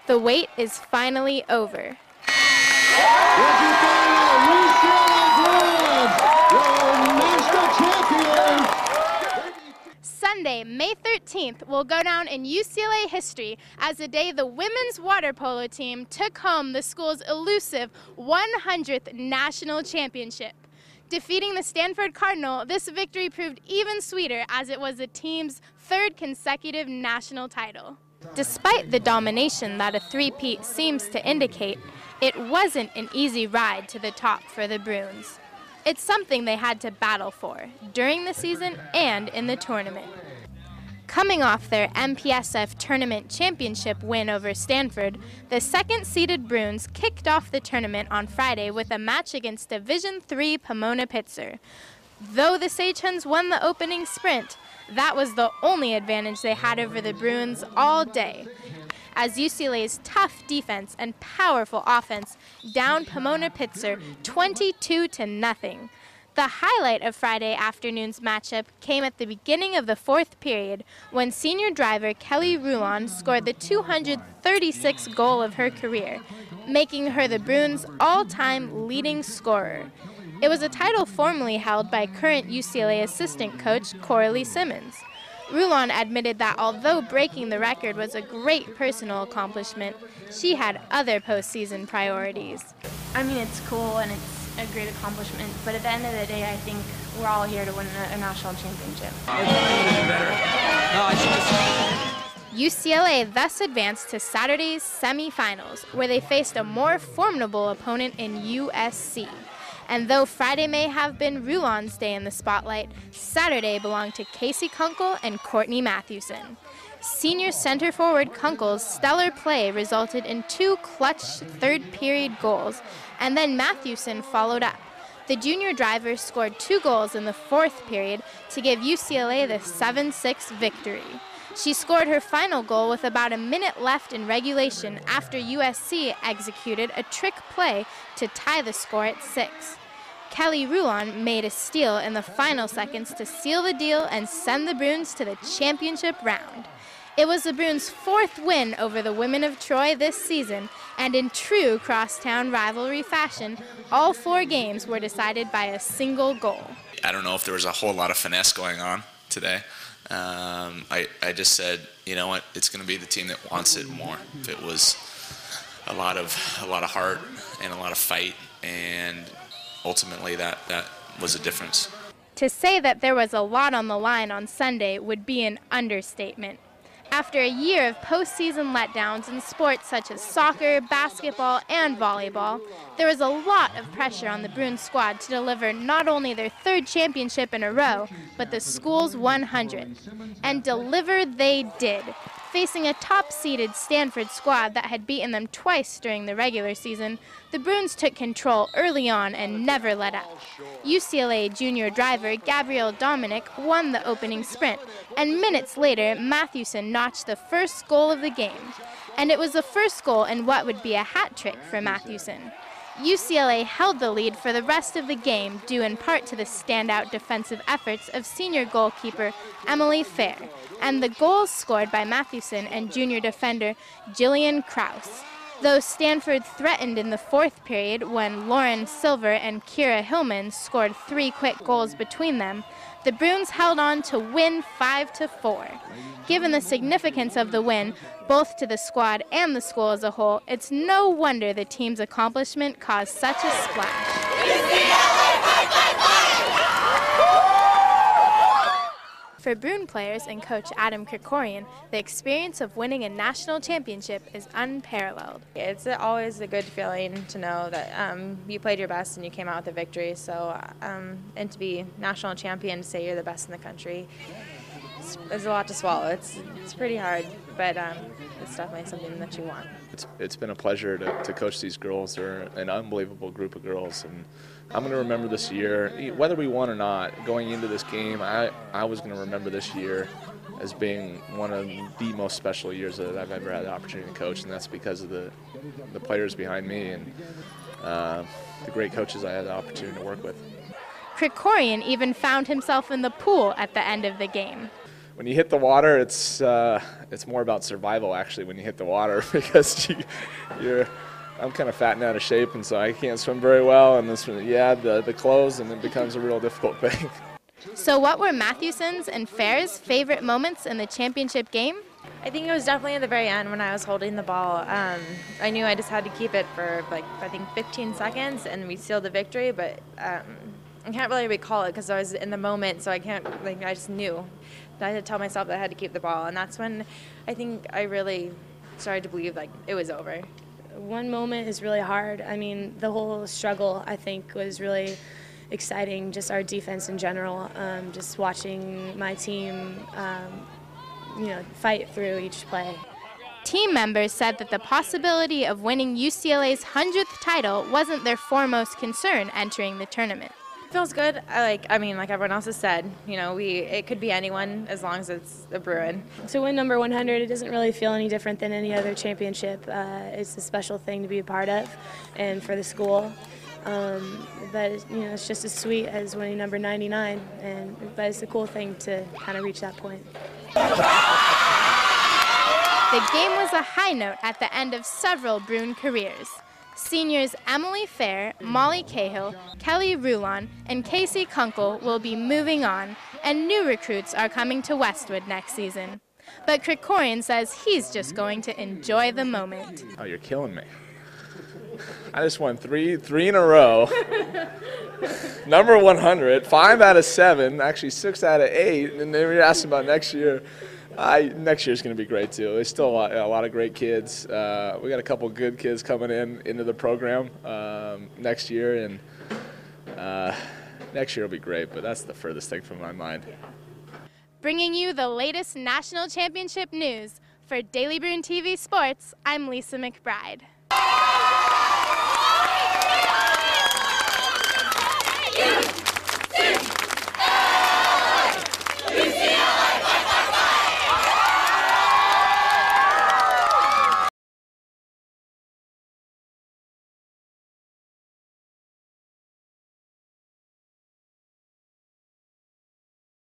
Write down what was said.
The wait is finally over. Sunday, May 13th, will go down in UCLA history as the day the women's water polo team took home the school's elusive 100th national championship. Defeating the Stanford Cardinal, this victory proved even sweeter as it was the team's third consecutive national title. Despite the domination that a three-peat seems to indicate, it wasn't an easy ride to the top for the Bruins. It's something they had to battle for during the season and in the tournament. Coming off their MPSF tournament championship win over Stanford, the second-seeded Bruins kicked off the tournament on Friday with a match against Division III Pomona-Pitzer. Though the Sagehens won the opening sprint, that was the only advantage they had over the Bruins all day, as UCLA's tough defense and powerful offense downed Pomona-Pitzer 22-0. The highlight of Friday afternoon's matchup came at the beginning of the fourth period when senior driver Kelly Rulon scored the 236th goal of her career, making her the Bruins' all-time leading scorer. It was a title formerly held by current UCLA assistant coach Coralie Simmons. Rulon admitted that although breaking the record was a great personal accomplishment, she had other postseason priorities. I mean, it's cool and it's a great accomplishment, but at the end of the day, I think we're all here to win a national championship. UCLA thus advanced to Saturday's semifinals, where they faced a more formidable opponent in USC. And though Friday may have been Rulon's day in the spotlight, Saturday belonged to Casey Kunkel and Courtney Mathewson. Senior center forward Kunkel's stellar play resulted in 2 clutch third-period goals, and then Mathewson followed up. The junior driver scored 2 goals in the fourth period to give UCLA the 7-6 victory. She scored her final goal with about a minute left in regulation after USC executed a trick play to tie the score at 6. Kelly Rulon made a steal in the final seconds to seal the deal and send the Bruins to the championship round. It was the Bruins' 4th win over the Women of Troy this season, and in true crosstown rivalry fashion, all 4 games were decided by a single goal. I don't know if there was a whole lot of finesse going on today. I just said, you know what, it's going to be the team that wants it more. If it was a lot of heart and a lot of fight, and ultimately that was a difference. To say that there was a lot on the line on Sunday would be an understatement. After a year of postseason letdowns in sports such as soccer, basketball, and volleyball, there was a lot of pressure on the Bruins squad to deliver not only their 3rd championship in a row, but the school's 100th. And deliver they did, facing a top-seeded Stanford squad that had beaten them twice during the regular season. The Bruins took control early on and never let up. UCLA junior driver Gabrielle Dominic won the opening sprint, and minutes later, Mathewson notched the first goal of the game. And it was the first goal in what would be a hat trick for Mathewson. UCLA held the lead for the rest of the game due in part to the standout defensive efforts of senior goalkeeper Emily Fair, and the goals scored by Mathewson and junior defender Jillian Krause. Though Stanford threatened in the fourth period when Lauren Silver and Kira Hillman scored 3 quick goals between them, the Bruins held on to win 5-4. Given the significance of the win, both to the squad and the school as a whole, it's no wonder the team's accomplishment caused such a splash. For Bruin players and coach Adam Krikorian, the experience of winning a national championship is unparalleled. It's always a good feeling to know that you played your best and you came out with a victory. So, and to be national champion, to say you're the best in the country, it's a lot to swallow. It's pretty hard, but it's definitely something that you want. It's been a pleasure to coach these girls. They're an unbelievable group of girls, and I'm going to remember this year, whether we won or not, going into this game, I was going to remember this year as being one of the most special years that I've ever had the opportunity to coach, and that's because of the players behind me and the great coaches I had the opportunity to work with. Krikorian even found himself in the pool at the end of the game. when you hit the water, it's more about survival actually when you hit the water because I'm kind of fat and out of shape, and so I can't swim very well. And this, you add the clothes, and it becomes a real difficult thing. So what were Matthewson's and Fair's favorite moments in the championship game? I think it was definitely at the very end when I was holding the ball. I knew I just had to keep it for like I think 15 seconds, and we sealed the victory. But I can't really recall it because I was in the moment, so I can't. Like I just knew. I had to tell myself that I had to keep the ball, and that's when I think I really started to believe like it was over. One moment is really hard. I mean, the whole struggle I think was really exciting, just our defense in general, just watching my team fight through each play. Team members said that the possibility of winning UCLA's 100th title wasn't their foremost concern entering the tournament. It feels good. Like everyone else has said, it could be anyone as long as it's a Bruin. To win number 100, it doesn't really feel any different than any other championship. It's a special thing to be a part of, and for the school. But it's just as sweet as winning number 99, but it's a cool thing to kind of reach that point. The game was a high note at the end of several Bruin careers. Seniors Emily Fair, Molly Cahill, Kelly Rulon, and Casey Kunkel will be moving on, and new recruits are coming to Westwood next season. But Krikorian says he's just going to enjoy the moment. Oh, you're killing me. I just won three in a row. Number 100, 5 out of 7, actually 6 out of 8. And then you're asking about next year. Next year's going to be great too. There's still a lot of great kids. We got a couple good kids coming into the program next year, and next year will be great. But that's the furthest thing from my mind. Bringing you the latest national championship news for Daily Bruin TV Sports, I'm Lisa McBride.